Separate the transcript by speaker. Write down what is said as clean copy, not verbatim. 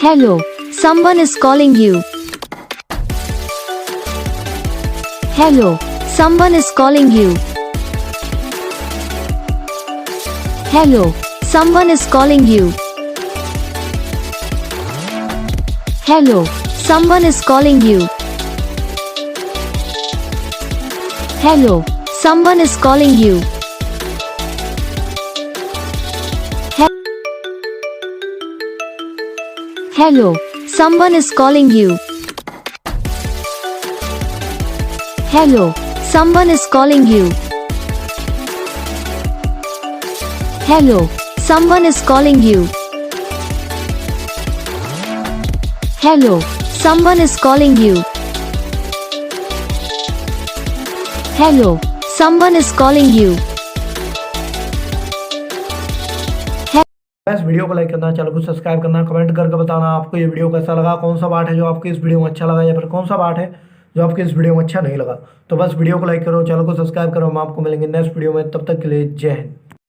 Speaker 1: Hello, someone is calling you. Hello, someone is calling you. Hello, someone is calling you. Hello, someone is calling you. Hello, someone is calling you. Hello, someone is calling you. Hello, someone is calling you. Hello, someone is calling you. Hello, someone is calling you. Hello, someone is calling you.
Speaker 2: इस video को like करना, channel को subscribe करना, comment करके बताना आपको ये video कैसा लगा, कौन सा पार्ट है जो आपको इस वीडियो में अच्छा लगा या फिर कौन सा पार्ट है जो आपको इस वीडियो में अच्छा नहीं लगा। तो बस वीडियो को लाइक करो, चैनल को सब्सक्राइब करो। हम आपको मिलेंगे नेक्स्ट वीडियो में, तब तक के लिए जय हिंद।